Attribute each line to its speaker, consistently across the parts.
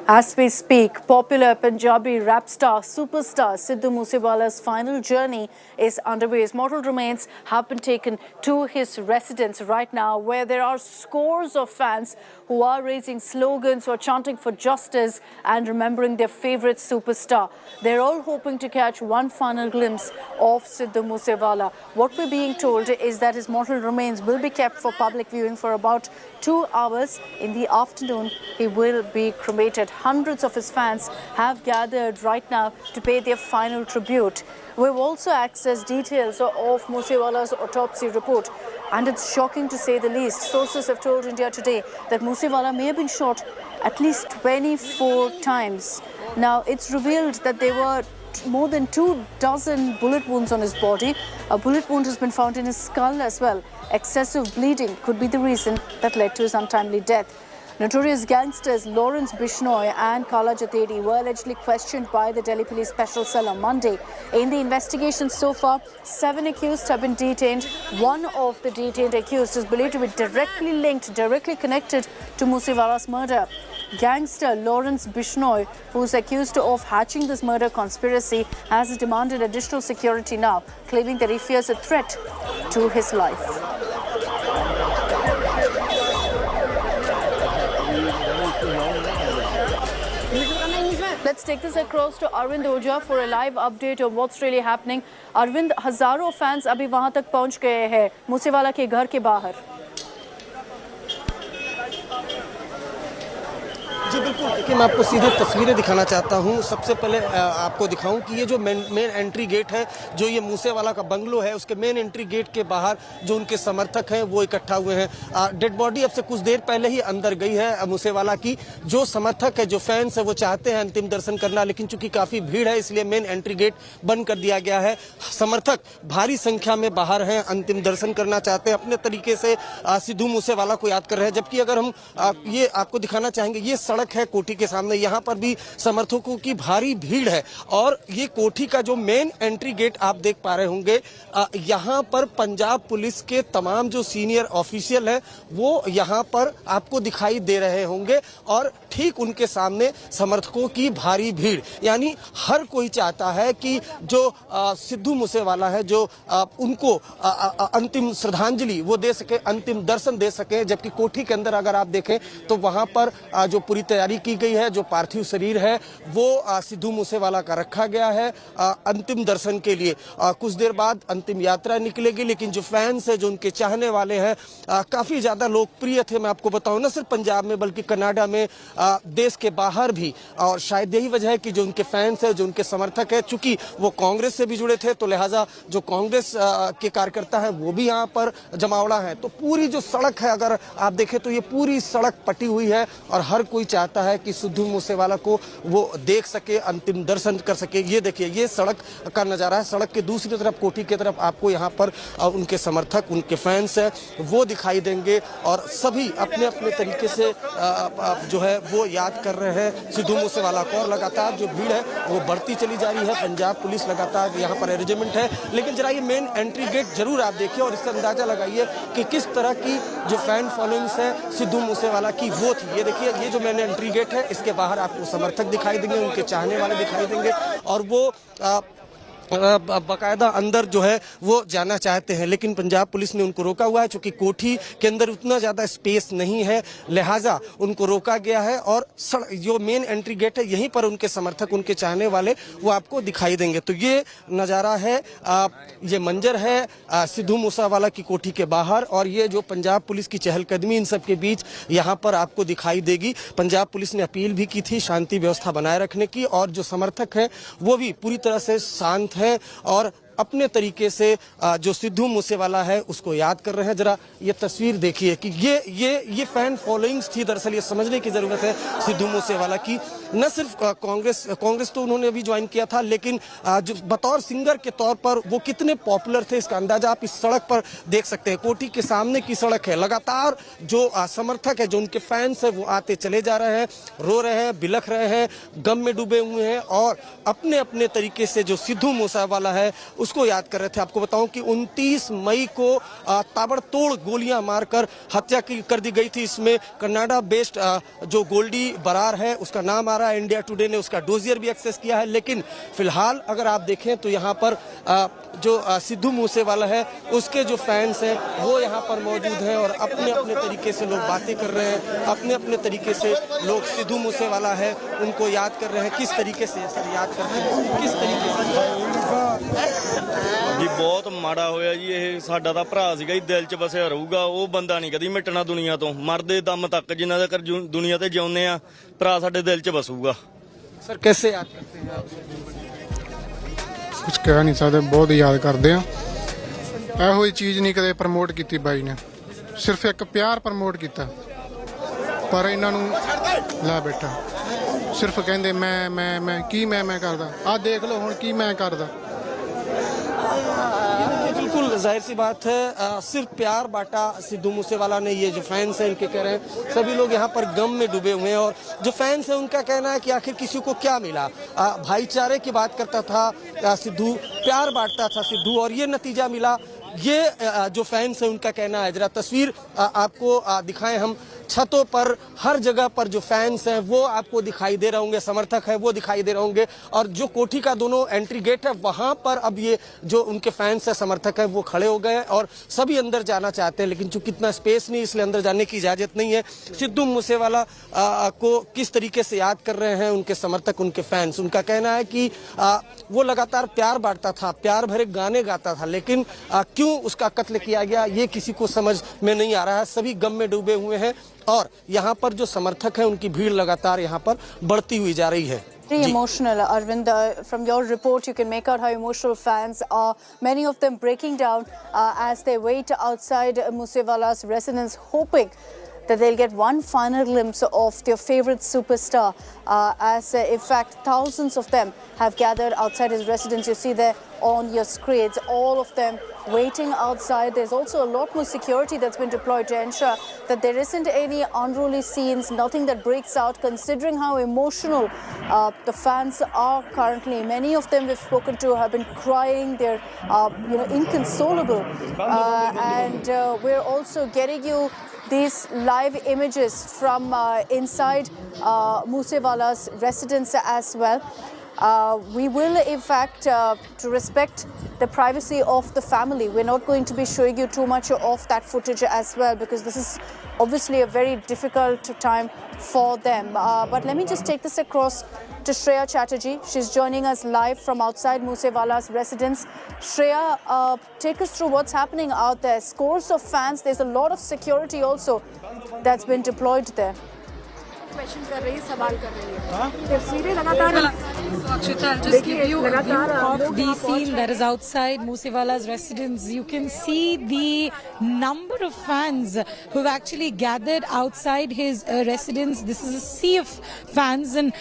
Speaker 1: As we speak, popular Punjabi rap star superstar Sidhu Moose Wala's final journey is underway. His mortal remains have been taken to his residence right now, where there are scores of fans who are raising slogans, who are chanting for justice and remembering their favorite superstar. They're all hoping to catch one final glimpse of Sidhu Moose Wala. What we're being told is that his mortal remains will be kept for public viewing for about 2 hours. In the afternoon, he will be cremated. Hundreds of his fans have gathered right now to pay their final tribute. We've also accessed details of Moose Wala's autopsy report, and it's shocking to say the least. Sources have told India Today that Moose Wala may have been shot at least 24 times. Now, it's revealed that there were more than 24 bullet wounds on his body. A bullet wound has been found in his skull as well. Excessive bleeding could be the reason that led to his untimely death. Notorious gangsters Lawrence Bishnoi and Kala Jatedi were allegedly questioned by the Delhi Police Special Cell on Monday. In the investigation so far, 7 accused have been detained. One of the detained accused is believed to be directly connected to Moose Wala's murder. Gangster Lawrence Bishnoi, who is accused of hatching this murder conspiracy, has demanded additional security now, claiming that he fears a threat to his life. Let's take this across to Arvind Oja for a live update on what's really happening. Arvind, हजारों fans अभी वहां तक पहुंच गए हैं मूसे वाला के घर के बाहर.
Speaker 2: जी बिल्कुल, देखिए मैं आपको सीधे तस्वीरें दिखाना चाहता हूं। सबसे पहले आपको दिखाऊं कि ये जो मेन एंट्री गेट है, जो ये मूसे वाला का बंगलो है, उसके मेन एंट्री गेट के बाहर जो उनके समर्थक हैं वो इकट्ठा हुए हैं। डेड बॉडी अब से कुछ देर पहले ही अंदर गई है मूसे वाला की। जो समर्थक है, जो फैंस है, वो चाहते हैं अंतिम दर्शन करना, लेकिन चूंकि काफी भीड़ है इसलिए मेन एंट्री गेट बंद कर दिया गया है। समर्थक भारी संख्या में बाहर हैं, अंतिम दर्शन करना चाहते हैं, अपने तरीके से सिद्धू मूसे वाला को याद कर रहे हैं। जबकि अगर हम ये आपको दिखाना चाहेंगे, ये सड़क है कोठी के सामने, यहाँ पर भी समर्थकों की भारी भीड़ है। और ये कोठी का जो मेन एंट्री गेट आप देख पा रहे होंगे, यहाँ पर पंजाब पुलिस के तमाम जो सीनियर ऑफिशियल हैं वो यहाँ पर आपको दिखाई दे रहे होंगे, और ठीक उनके सामने समर्थकों की भारी भीड़। यानी हर कोई चाहता है कि जो सिद्धू मूसे वाला है, जो उनको अंतिम श्रद्धांजलि वो दे सके, अंतिम दर्शन दे सके। जबकि कोठी के अंदर अगर आप देखें तो वहां पर जो पूरी तैयारी की गई है, जो पार्थिव शरीर है वो सिद्धू मूसे वाला का रखा गया है अंतिम दर्शन के लिए। कुछ देर बाद अंतिम यात्रा निकलेगी, लेकिन जो फैंस है, जो उनके चाहने वाले हैं, काफी ज्यादा लोकप्रिय थे। मैं आपको बताऊं, न सिर्फ पंजाब में बल्कि कनाडा में, देश के बाहर भी। और शायद यही वजह है कि जो उनके फैंस है, जो उनके समर्थक है, चूंकि वो कांग्रेस से भी जुड़े थे तो लिहाजा जो कांग्रेस के कार्यकर्ता है वो भी यहाँ पर जमावड़ा है। तो पूरी जो सड़क है, अगर आप देखें तो ये पूरी सड़क पटी हुई है, और हर कोई चाहता है कि सिद्धू मूसे वाला को वो देख सके, अंतिम दर्शन कर सके। ये देखिए, ये सड़क का नजारा है। सड़क के दूसरी तरफ, कोठी की तरफ, आपको यहाँ पर उनके समर्थक, उनके फैंस है वो दिखाई देंगे, और सभी अपने अपने तरीके से जो है वो याद कर रहे हैं सिद्धू मूसे वाला को। और लगातार जो भीड़ है वो बढ़ती चली जा रही है। पंजाब पुलिस लगातार यहाँ पर अरेंजमेंट है, लेकिन जरा ये मेन एंट्री गेट जरूर आप देखिए और इसका अंदाजा लगाइए कि किस तरह की जो फैन फॉलोइंग्स है सिद्धू मूसे वाला की वो थी। ये देखिए, ये जो मेन एंट्री गेट है, इसके बाहर आपको समर्थक दिखाई देंगे, उनके चाहने वाले दिखाई देंगे, और वो बाकायदा अंदर जो है वो जाना चाहते हैं। लेकिन पंजाब पुलिस ने उनको रोका हुआ है, क्योंकि कोठी के अंदर उतना ज्यादा स्पेस नहीं है, लिहाजा उनको रोका गया है। और जो मेन एंट्री गेट है, यहीं पर उनके समर्थक, उनके चाहने वाले वो आपको दिखाई देंगे। तो ये नजारा है, ये मंजर है सिद्धू मूसा वाला की कोठी के बाहर, और ये जो पंजाब पुलिस की चहलकदमी इन सब के बीच यहाँ पर आपको दिखाई देगी। पंजाब पुलिस ने अपील भी की थी शांति व्यवस्था बनाए रखने की, और जो समर्थक हैं वो भी पूरी तरह से शांत है और अपने तरीके से जो सिद्धू मूसे वाला है उसको याद कर रहे हैं। जरा ये तस्वीर देखिए कि ये फैन फॉलोइंग्स थी। दरअसल ये समझने की जरूरत है सिद्धू मूसे वाला की, न सिर्फ कांग्रेस तो उन्होंने अभी ज्वाइन किया था, लेकिन जो बतौर सिंगर के तौर पर वो कितने पॉपुलर थे इसका अंदाजा आप इस सड़क पर देख सकते हैं। कोठी के सामने की सड़क है, लगातार जो समर्थक है, जो उनके फैंस है वो आते चले जा रहे हैं, रो रहे हैं, बिलख रहे हैं, गम में डूबे हुए हैं, और अपने अपने तरीके से जो सिद्धू मूसा वाला है उसको याद कर रहे थे। आपको बताऊं कि 29 मई को ताबड़तोड़ गोलियां मारकर हत्या कर दी गई थी। इसमें कनाडा बेस्ड जो गोल्डी बरार है उसका नाम आ रहा है। इंडिया टुडे ने उसका डोजियर भी एक्सेस किया है। लेकिन फिलहाल अगर आप देखें तो यहाँ पर जो सिद्धू मूसेवाला है उसके जो फैंस हैं वो यहाँ पर मौजूद हैं और अपने अपने तरीके से लोग बातें कर रहे हैं। अपने अपने तरीके से लोग सिद्धू मूसेवाला है उनको याद कर रहे हैं। किस तरीके से सर याद करते हैं, किस तरीके से?
Speaker 3: जी बहुत माड़ा होया जी। ਇਹ ਸਾਡਾ ਤਾਂ ਭਰਾ ਸੀਗਾ ਜੀ, ਦਿਲ 'ਚ ਵਸਿਆ ਰਹੂਗਾ। ਉਹ ਬੰਦਾ ਨਹੀਂ ਕਦੀ ਮਿਟਣਾ ਦੁਨੀਆ ਤੋਂ, ਮਰਦੇ ਦਮ ਤੱਕ ਜਿੰਨਾ ਤੱਕ ਦੁਨੀਆ ਤੇ ਜਿਉਂਦੇ ਆ ਭਰਾ ਸਾਡੇ ਦਿਲ 'ਚ ਵਸੂਗਾ।
Speaker 2: सर कैसे याद करते हैं आप?
Speaker 4: ਕੁਝ ਕਹਿ ਨਹੀਂ ਸਕਦੇ, ਬਹੁਤ ਯਾਦ ਕਰਦੇ ਆ। ਇਹੋ ਜਿਹੀ ਚੀਜ਼ ਨਹੀਂ ਕਦੇ ਪ੍ਰਮੋਟ ਕੀਤੀ ਬਾਈ ਨੇ, ਸਿਰਫ ਇੱਕ ਪਿਆਰ ਪ੍ਰਮੋਟ ਕੀਤਾ। ਪਰ ਇਹਨਾਂ ਨੂੰ ਲੈ ਬੈਠਾ, ਸਿਰਫ ਕਹਿੰਦੇ ਮੈਂ ਕੀ ਮੈਂ ਕਰਦਾ। ਆਹ ਦੇਖ ਲਓ ਹੁਣ ਕੀ ਮੈਂ ਕਰਦਾ।
Speaker 2: बिल्कुल जाहिर सी बात है, सिर्फ प्यार बांटा सिद्धू मूसेवाला ने। ये जो फैंस हैं इनके कह रहे हैं सभी लोग यहाँ पर गम में डूबे हुए हैं और जो फैंस हैं उनका कहना है कि आखिर किसी को क्या मिला। भाईचारे की बात करता था सिद्धू, प्यार बांटता था सिद्धू और ये नतीजा मिला। ये जो फैंस हैं उनका कहना है। जरा तस्वीर आपको दिखाएं हम। छतों पर हर जगह पर जो फैंस हैं वो आपको दिखाई दे रहे होंगे, समर्थक है वो दिखाई दे रहे होंगे। और जो कोठी का दोनों एंट्री गेट है वहां पर अब ये जो उनके फैंस है, समर्थक है, वो खड़े हो गए और सभी अंदर जाना चाहते हैं। लेकिन चूंकि इतना स्पेस नहीं इसलिए अंदर जाने की इजाजत नहीं है। सिद्धू मूसेवाला को किस तरीके से याद कर रहे हैं उनके समर्थक, उनके फैंस। उनका कहना है कि वो लगातार प्यार बांटता था, प्यार भरे गाने गाता था, लेकिन क्यों उसका कत्ल किया गया ये किसी को समझ में नहीं आ रहा है। सभी गम में डूबे हुए हैं और यहाँ पर जो समर्थक हैं उनकी भीड़ लगातार यहाँ पर बढ़ती हुई जा रही है।
Speaker 1: Very emotional, Arvind. From your report, you can make out how emotional fans are. Many of them breaking down as they wait outside Moosewala's residence, hoping that they'll get one final glimpse of their favorite superstar. As in fact, thousands of them have gathered outside his residence. You see there on your screens, all of them waiting outside. There's also a lot more security that's been deployed to ensure that there isn't any unruly scenes, nothing that breaks out, considering how emotional the fans are currently. Many of them we've spoken to have been crying. They're inconsolable. And we're also getting you these live images from inside Moosewala's residence as well. We will, in fact, to respect the privacy of the family, we're not going to be showing you too much of that footage as well, because this is obviously a very difficult time for them. But let me just take this across to Shreya Chatterjee. She's joining us live from outside Moosewala's residence. Shreya, take us through what's happening out there. Scores of fans, there's a lot of security also that's been deployed there.
Speaker 5: Question कर रही है, सवाल कर रही है। तस्वीरें लगातार
Speaker 6: Akshita, I'll just give you a view of the scene that is outside Moosewala's residence. You can see the number of fans who've actually gathered outside his residence. This is a sea of fans, and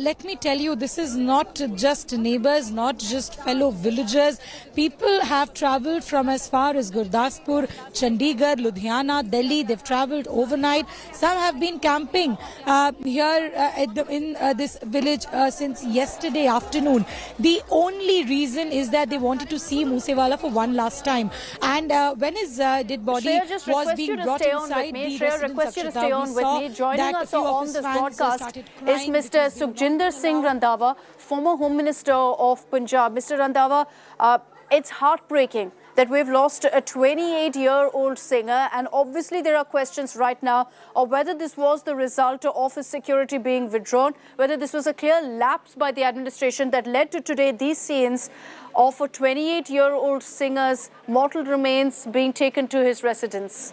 Speaker 6: let me tell you, this is not just neighbors, not just fellow villagers. People have travelled from as far as Gurdaspur, Chandigarh, Ludhiana, Delhi. They've travelled overnight. Some have been camping here in this village since yesterday afternoon. The only reason is that they wanted to see Moosewala for one last time. And when his dead body was being brought inside the residence,
Speaker 1: request you to stay on with me. Joining us on this broadcast is Mr. Sukhjinder Singh Randhawa, former Home Minister of Punjab. Mr. Randhawa, it's heartbreaking that we've lost a 28-year-old singer, and obviously there are questions right now of whether this was the result of his security being withdrawn, whether this was a clear lapse by the administration that led to today these scenes of a 28-year-old singer's mortal remains being taken to his residence.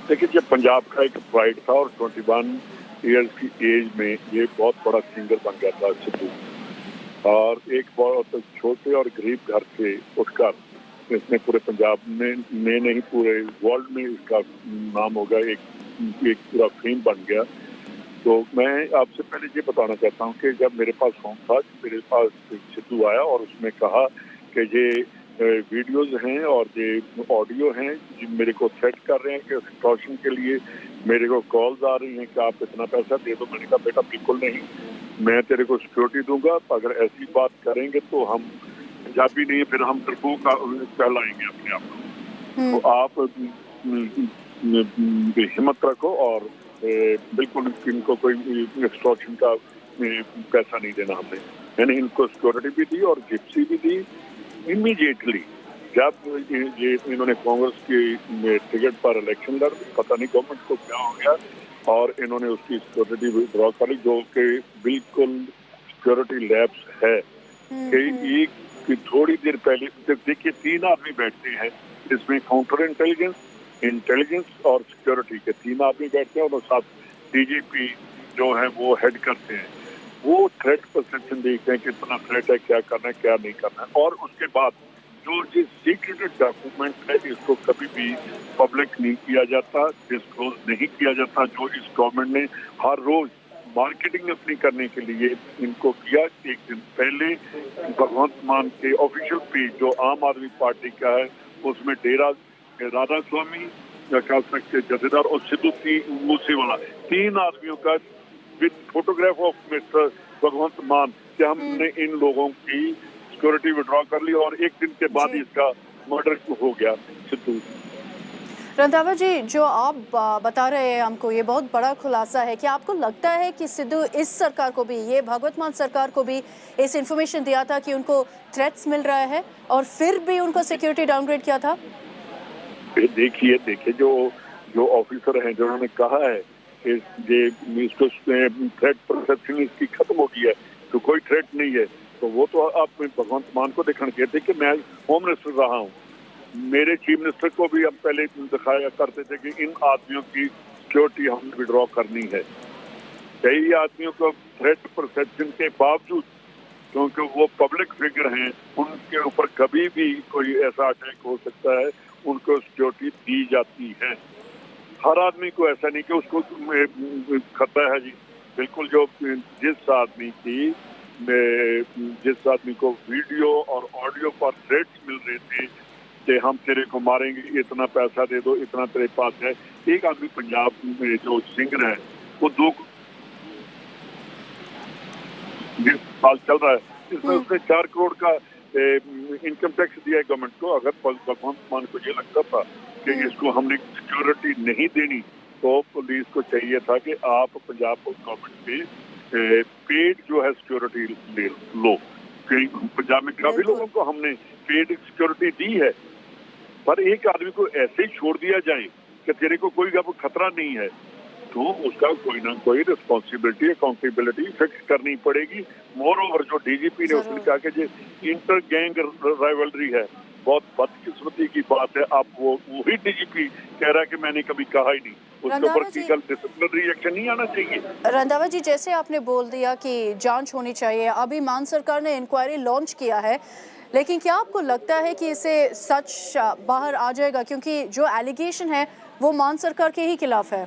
Speaker 7: देखिए, जब पंजाब का एक pride था और 21 years की as में ये बहुत बड़ा सिंगर बन गया था सिद्धू, और एक बहुत छोटे और गरीब घर से उठकर इसने पूरे पंजाब में नहीं पूरे वर्ल्ड में इसका नाम होगा, एक पूरा फेम बन गया। तो मैं आपसे पहले ये बताना चाहता हूँ कि जब मेरे पास फोन था, मेरे पास सिद्धू आया और उसने कहा कि ये वीडियोस हैं और ये ऑडियो हैं, मेरे को थ्रेट कर रहे हैं कि एक्सटॉर्शन के लिए मेरे को कॉल्स आ रही हैं कि आप इतना पैसा दे दो। मैंने कहा बेटा बिल्कुल नहीं, मैं तेरे को सिक्योरिटी दूंगा, अगर ऐसी बात करेंगे तो हम पंजाबी नहीं है फिर हम डरपोक कहलाएंगे अपने आप को। तो आप हिम्मत रखो और बिल्कुल इनको कोई एक्सटॉर्शन का पैसा नहीं देना हमने। मैंने इनको सिक्योरिटी भी दी और जिप्सी भी दी। इमीडिएटली जब ये इन्होंने कांग्रेस की टिकट पर इलेक्शन लड़, पता नहीं गवर्नमेंट को क्या हो गया और इन्होंने उसकी सिक्योरिटी विड्रॉ कर ली, जो कि बिल्कुल सिक्योरिटी लैप्स है कि एक थोड़ी देर पहले देखिए 3 आदमी बैठते हैं इसमें, काउंटर इंटेलिजेंस और सिक्योरिटी के 3 आदमी बैठते हैं और साथ डीजीपी जो है वो हेड करते हैं। वो थ्रेट परसेप्शन देखते हैं कितना थ्रेट है, क्या करना है क्या नहीं करना है। और उसके बाद जो सीक्रेट डॉक्यूमेंट है इसको कभी भी पब्लिक नहीं किया जाता, डिस्क्लोज नहीं किया जाता। जो इस गवर्नमेंट ने हर रोज मार्केटिंग अपनी करने के लिए इनको किया। एक दिन पहले भगवंत मान के ऑफिशियल पेज जो आम आदमी पार्टी का है उसमें डेरा राधा स्वामी, खालसा के जथेदार और सिद्धू मूसे वाला 3 आदमियों का विद फोटोग्राफ ऑफ मिस्टर भगवंत मान कि हमने इन लोगों की सिक्योरिटी विड्रॉ कर ली और एक दिन के बाद इसका मर्डर हो गया सिद्धू।
Speaker 1: रंधावा जी, जो आप बता रहे हैं हमको ये बहुत बड़ा खुलासा है। क्या आपको लगता है कि सिद्धू इस सरकार को भी, ये भगवंत मान सरकार को भी इस इंफॉर्मेशन दिया था कि उनको थ्रेट्स मिल रहा है और फिर भी उनको सिक्योरिटी डाउनग्रेड किया था?
Speaker 7: देखिए जो ऑफिसर हैं जिन्होंने कहा है कि इसको थ्रेट परसेप्शन इसकी खत्म हो गई है तो कोई थ्रेट नहीं है, तो वो तो आप भगवंत मान को दिखाने के थे कि मैं होम मिनिस्टर रहा हूँ। मेरे चीफ मिनिस्टर को भी हम पहले दिखाया करते थे कि इन आदमियों की सिक्योरिटी हमने विड्रॉ करनी है। कई आदमियों को थ्रेट परसेप्शन के बावजूद, क्योंकि वो पब्लिक फिगर हैं, उनके ऊपर कभी भी कोई ऐसा अटैक हो सकता है, उनको सिक्योरिटी दी जाती है। हर आदमी को ऐसा नहीं कि उसको खतरा है जी। बिल्कुल जिस आदमी को वीडियो और ऑडियो पर थ्रेट्स मिल रहे थे कि हम तेरे को मारेंगे, इतना पैसा दे दो, इतना तेरे पास है। एक आदमी पंजाब में जो सिंगर है वो 2 साल चल रहा है, इसमें उसने 4 करोड़ का इनकम टैक्स दिया है गवर्नमेंट को। अगर भगवंत मान को ये लगता था कि इसको हमने सिक्योरिटी नहीं देनी तो पुलिस को चाहिए था कि आप पंजाब गवर्नमेंट पे पेड जो है सिक्योरिटी ले लो। पंजाब में काफी लोगों को हमने पेड सिक्योरिटी दी है, पर एक आदमी को ऐसे ही छोड़ दिया जाए कि तेरे को कोई खतरा नहीं है, तो उसका कोई ना कोई रिस्पॉन्सिबिलिटी, अकाउंटेबिलिटी फिक्स करनी पड़ेगी। मोर ओवर जो डीजीपी ने उसने कहा कि जो इंटर गैंग राइवलरी है, बहुत बदकिस्मती की बात है। आप वही डीजीपी कह रहा है कि मैंने कभी कहा ही नहीं, उसके ऊपर लीगल डिसिप्लिनरी रिएक्शन नहीं आना चाहिए।
Speaker 1: रंधावा जी, जैसे आपने बोल दिया कि जांच होनी चाहिए, अभी मान सरकार ने इंक्वायरी लॉन्च किया है, लेकिन क्या आपको लगता है कि इसे सच बाहर आ जाएगा? क्योंकि जो एलिगेशन है वो मान सरकार के ही खिलाफ है।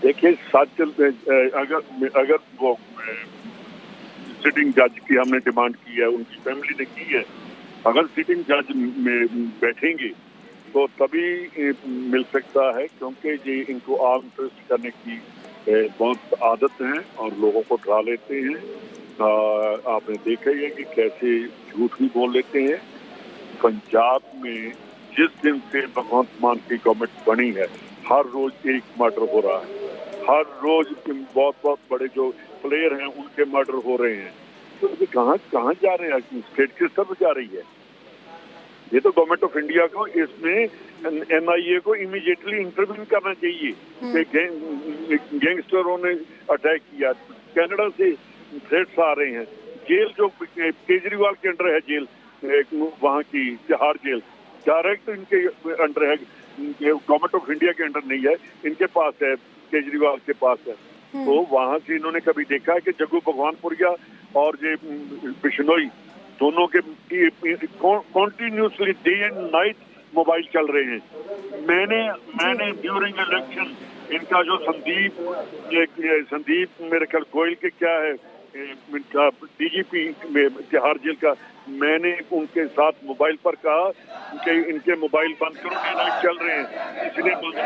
Speaker 7: देखिए सच अगर वो सिटिंग जज की हमने डिमांड की है, उनकी फैमिली ने की है, अगर सिटिंग जज में बैठेंगे तो तभी मिल सकता है, क्योंकि ये इनको आर्म ट्विस्ट करने की बहुत आदत है और लोगों को डरा लेते हैं। आपने देखा ही है कि कैसे झूठ भी बोल लेते हैं। पंजाब में जिस दिन से भगवंत मान की गवर्नमेंट बनी है, हर रोज एक मर्डर हो रहा है, हर रोज बहुत बड़े जो प्लेयर हैं उनके मर्डर हो रहे हैं। तो कहाँ जा रहे हैं? स्टेट किस तरफ जा रही है? ये तो गवर्नमेंट ऑफ इंडिया को इसमें NIA को इमीडिएटली इंटरव्यू करना चाहिए कि गैंगस्टरों ने अटैक किया। कनाडा से थ्रेट्स आ रहे हैं। जेल जो केजरीवाल के अंडर है, जेल वहाँ की तिहाड़ जेल डायरेक्ट इनके अंडर है, गवर्नमेंट ऑफ इंडिया के अंडर नहीं है, इनके पास है, केजरीवाल के पास है। तो वहाँ से इन्होंने कभी देखा है कि जग्गू भगवानपुरिया और ये बिश्नोई दोनों के continuously day and night mobile चल रहे हैं। मैंने ड्यूरिंग इलेक्शन इनका जो संदीप मेरे ख्याल गोयल के क्या है इनका DGP तिहाड़ जेल का, मैंने उनके साथ मोबाइल पर कहा कि इनके मोबाइल बंद करो, डे नाइट चल रहे हैं, इसलिए बंद।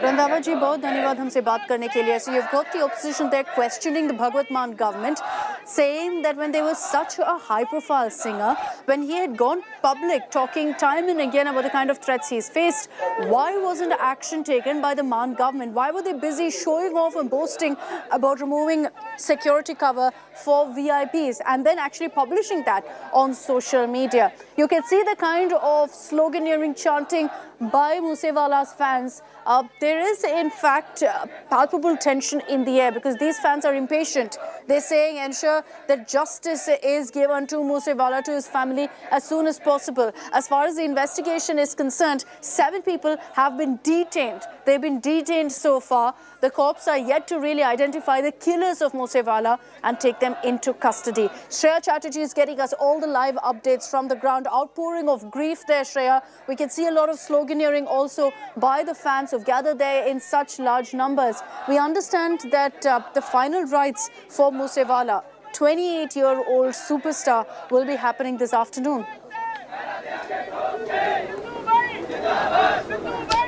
Speaker 1: रंधावा जी, बहुत धन्यवाद हमसे बात करने के लिए। So you've got the opposition there questioning the Bhagwat Mann government. saying that when there was such a high-profile singer, when he had gone public talking time and again about the kind of threats he's faced, why wasn't action taken by the Man government? Why were they busy showing off and boasting about removing security cover for VIPs and then actually publishing that on social media? You can see the kind of sloganeering chanting by Moose Wala's fans. There is in fact palpable tension in the air because these fans are impatient. They're saying ensure that justice is given to Moose Wala, to his family, as soon as possible. As far as the investigation is concerned, 7 people have been detained. They've been detained so far. The cops are yet to really identify the killers of Moose Wala and take them into custody. Shreya Chatterjee is getting us all the live updates from the ground. Outpouring of grief there, Shreya. We can see a lot of sloganeering also by the fans who've gathered there in such large numbers. We understand that the final rites for Moose Wala, 28-year-old superstar, will be happening this afternoon.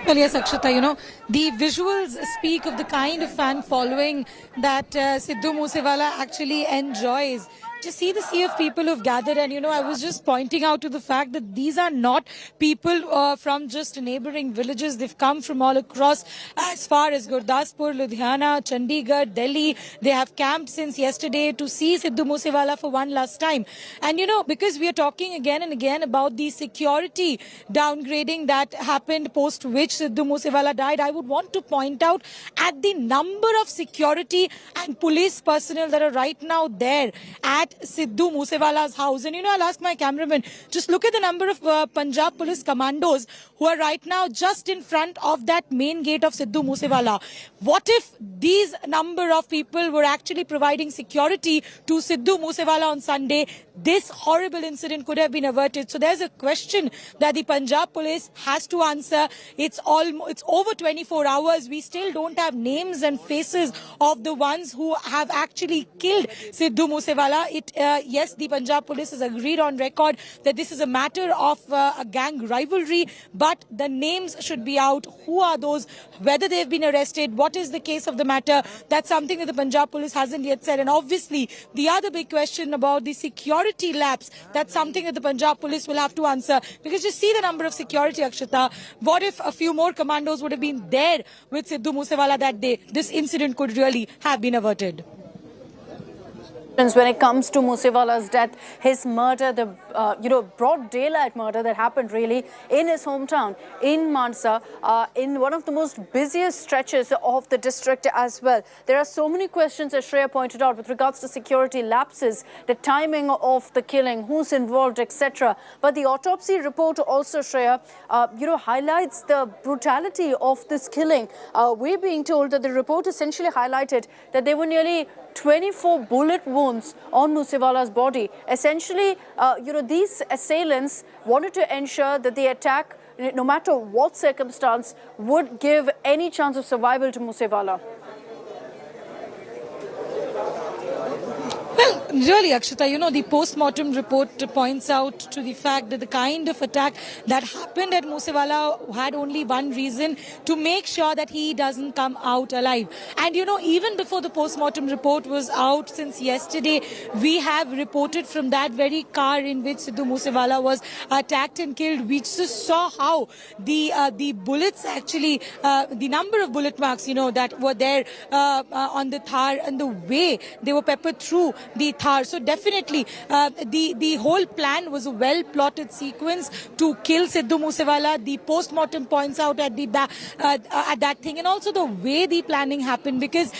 Speaker 6: Well, yes, Akshata, you know, the visuals speak of the kind of fan following that Sidhu Moose Wala actually enjoys. Just see the sea of people who've gathered, and you know, I was just pointing out to the fact that these are not people from just neighboring villages. They've come from all across, as far as Gurdaspur, Ludhiana, Chandigarh, Delhi. They have camped since yesterday to see Sidhu Moose Wala for one last time. And you know, because we are talking again and again about the security downgrading that happened post which Sidhu Moose Wala died, I would want to point out at the number of security and police personnel that are right now there at Sidhu Moose Wala's house. And you know, I'll ask my cameraman, just look at the number of Punjab police commandos who are right now just in front of that main gate of Sidhu Moose Wala. What if these number of people were actually providing security to Sidhu Moose Wala on Sunday? This horrible incident could have been averted. So there's a question that the Punjab police has to answer. It's over 24 hours. We still don't have names and faces of the ones who have actually killed Sidhu Moose Wala. Yes, the Punjab police has agreed on record that this is a matter of a gang rivalry, but the names should be out. Who are those? Whether they've been arrested? What is the case of the matter? That's something that the Punjab police hasn't yet said. And obviously, the other big question about the security lapse, that's something that the Punjab police will have to answer. Because just see the number of security, Akshata. What if a few more commandos would have been there with Sidhu Moose Wala that day? This incident could really have been averted.
Speaker 1: When it comes to Moose Wala's death, his murder, the broad daylight murder that happened really in his hometown, in Mansa, in one of the most busiest stretches of the district as well. There are so many questions, as Shreya pointed out, with regards to security lapses, the timing of the killing, who's involved, etc. But the autopsy report also, Shreya, highlights the brutality of this killing. We're being told that the report essentially highlighted that there were nearly 24 bullet wounds on Moose Wala's body. Essentially, these assailants wanted to ensure that the attack, no matter what circumstance, would give any chance of survival to Moose Wala.
Speaker 6: Well, really, Akshata, the post-mortem report points out to the fact that the kind of attack that happened at Moose Wala had only one reason: to make sure that he doesn't come out alive. And, even before the post-mortem report was out since yesterday, we have reported from that very car in which Sidhu Moose Wala was attacked and killed. We just saw how the bullets actually, the number of bullet marks, that were there on the Thar, and the way they were peppered through the Thar. So definitely the whole plan was a well-plotted sequence to kill Sidhu Moose Wala. The post-mortem points out at that thing, and also the way the planning happened, because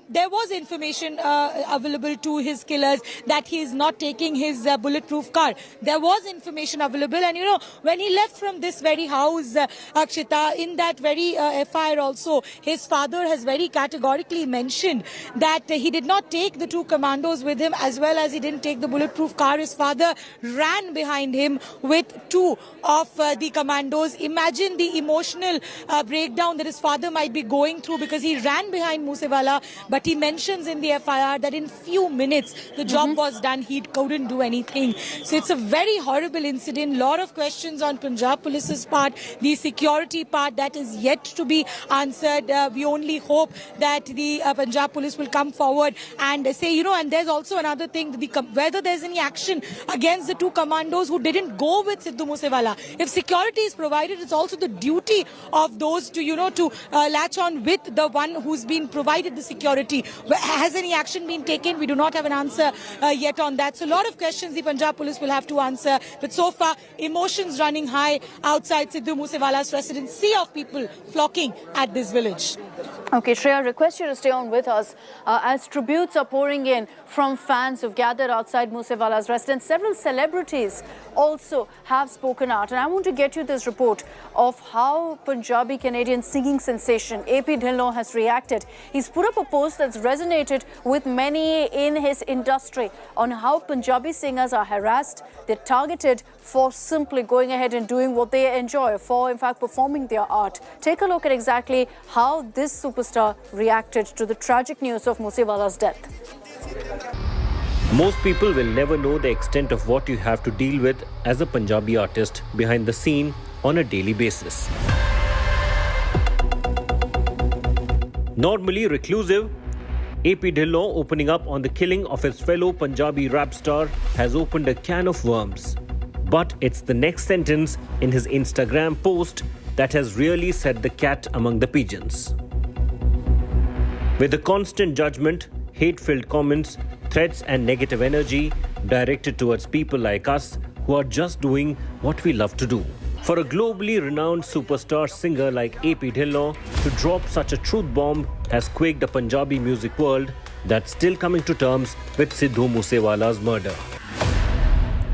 Speaker 6: there was information available to his killers that he is not taking his bulletproof car. There was information available, and when he left from this very house, Akshita, in that very FIR also, his father has very categorically mentioned that he did not take the 2 commandos with him, as well as he didn't take the bulletproof car. His father ran behind him with 2 of the commandos. Imagine the emotional breakdown that his father might be going through, because he ran behind Moose Wala, but he mentions in the FIR that in few minutes the job was done. He couldn't do anything. So it's a very horrible incident. Lot of questions on Punjab Police's part, the security part, that is yet to be answered. We only hope that the Punjab Police will come forward and say, and there's also another another thing, whether there's any action against the two commandos who didn't go with Sidhu Moose Wala. If security is provided, it's also the duty of those to latch on with the one who's been provided the security. Has any action been taken? We do not have an answer yet on that. So a lot of questions the Punjab police will have to answer. But so far, emotions running high outside Sidhu Moose Wala's residence. Sea of people flocking at this village.
Speaker 1: Okay, Shreya, I request you to stay on with us as tributes are pouring in from fans who've gathered outside Moose Wala's residence. Several celebrities also have spoken out. And I want to get you this report of how Punjabi Canadian singing sensation AP Dhillon has reacted. He's put up a post that's resonated with many in his industry on how Punjabi singers are harassed. They're targeted for simply going ahead and doing what they enjoy, for in fact performing their art. Take a look at exactly how this superstar reacted to the tragic news of Moose Wala's death.
Speaker 8: Most people will never know the extent of what you have to deal with as a Punjabi artist behind the scene on a daily basis. Normally reclusive, AP Dhillon, opening up on the killing of his fellow Punjabi rap star, has opened a can of worms. But it's the next sentence in his Instagram post that has really set the cat among the pigeons. With the constant judgment, hate-filled comments, threats and negative energy directed towards people like us who are just doing what we love to do. For a globally renowned superstar singer like AP Dhillon to drop such a truth bomb has quaked the Punjabi music world that's still coming to terms with Sidhu Moose Wala's murder.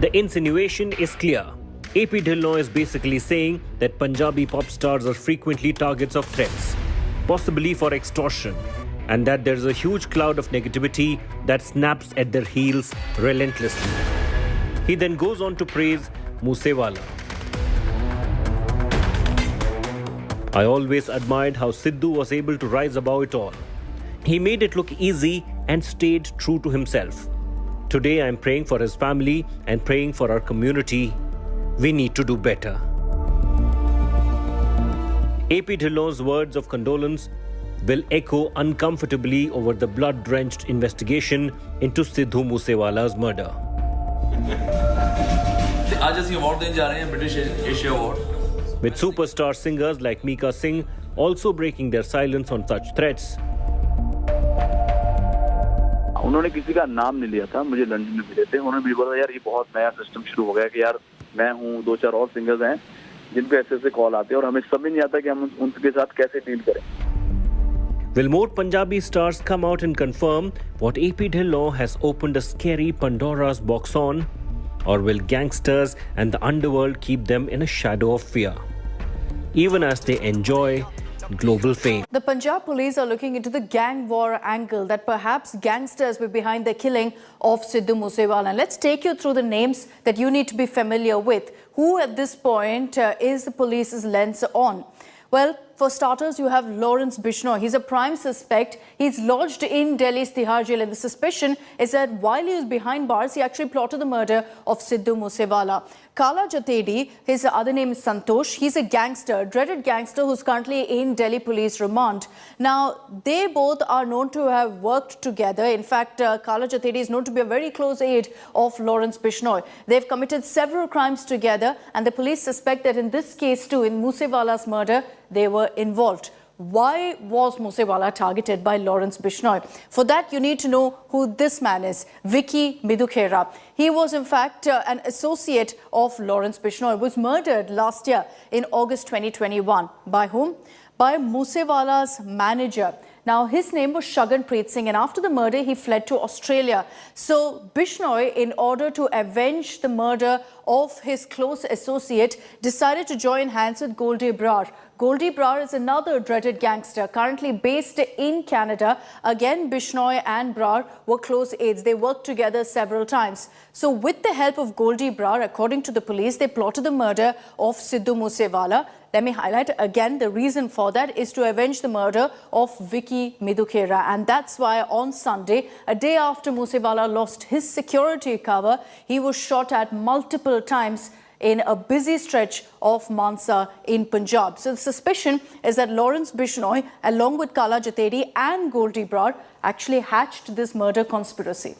Speaker 8: The insinuation is clear. AP Dhillon is basically saying that Punjabi pop stars are frequently targets of threats, possibly for extortion, and that there's a huge cloud of negativity that snaps at their heels relentlessly. He then goes on to praise Moose Wala. I always admired how Sidhu was able to rise above it all. He made it look easy and stayed true to himself. Today I'm praying for his family and praying for our community. We need to do better. AP Dhillon's words of condolence will echo uncomfortably over the blood-drenched investigation into Sidhu Moose Wala's murder. With superstar singers like Mika Singh also breaking their silence on such threats.
Speaker 9: उन्होंने किसी का नाम नहीं लिया था, मुझे London में मिले थे, उन्होंने मुझे बोला यार ये बहुत नया सिस्टम शुरू हो गया कि यार मैं हूँ, दो चार और सिंगर्स हैं जिनको ऐसे कॉल आते हैं और हमें समझ नहीं आता कि हम उनके साथ कैसे डील करें.
Speaker 8: Will more Punjabi stars come out and confirm what AP Dhillon has opened a scary Pandora's box on? Or will gangsters and the underworld keep them in a shadow of fear, even as they enjoy global fame?
Speaker 1: The Punjab police are looking into the gang war angle that perhaps gangsters were behind the killing of Sidhu Moose Wala. And let's take you through the names that you need to be familiar with. Who at this point is the police's lens on? Well, for starters, you have Lawrence Bishnoi. He's a prime suspect. He's lodged in Delhi's Tihar jail, and the suspicion is that while he was behind bars, he actually plotted the murder of Sidhu Moose Wala. Kala Jatedi, his other name is Santosh. He's a gangster, dreaded gangster who's currently in Delhi police remand. Now, they both are known to have worked together. In fact, Kala Jatedi is known to be a very close aide of Lawrence Bishnoi. They've committed several crimes together, and the police suspect that in this case too, in Moose Wala's murder, they were involved. Why was Moose Wala targeted by Lawrence Bishnoi? For that, you need to know who this man is, Vicky Midhukhera. He was, in fact, an associate of Lawrence Bishnoi, was murdered last year in August 2021. By whom? By Moose Wala's manager. Now, his name was Shaganpreet Singh, and after the murder, he fled to Australia. So, Bishnoi, in order to avenge the murder of his close associate, decided to join hands with Goldie Brar. Goldie Brar is another dreaded gangster currently based in Canada. Again, Bishnoi and Brar were close aides. They worked together several times. So with the help of Goldie Brar, according to the police, they plotted the murder of Sidhu Moose Wala. Let me highlight again, the reason for that is to avenge the murder of Vicky Midhukhera. And that's why on Sunday, a day after Moose Wala lost his security cover, he was shot at multiple times in a busy stretch of Mansa in Punjab. So the suspicion is that Lawrence Bishnoi, along with Kala Jatedi and Goldie Brar, actually hatched this murder conspiracy.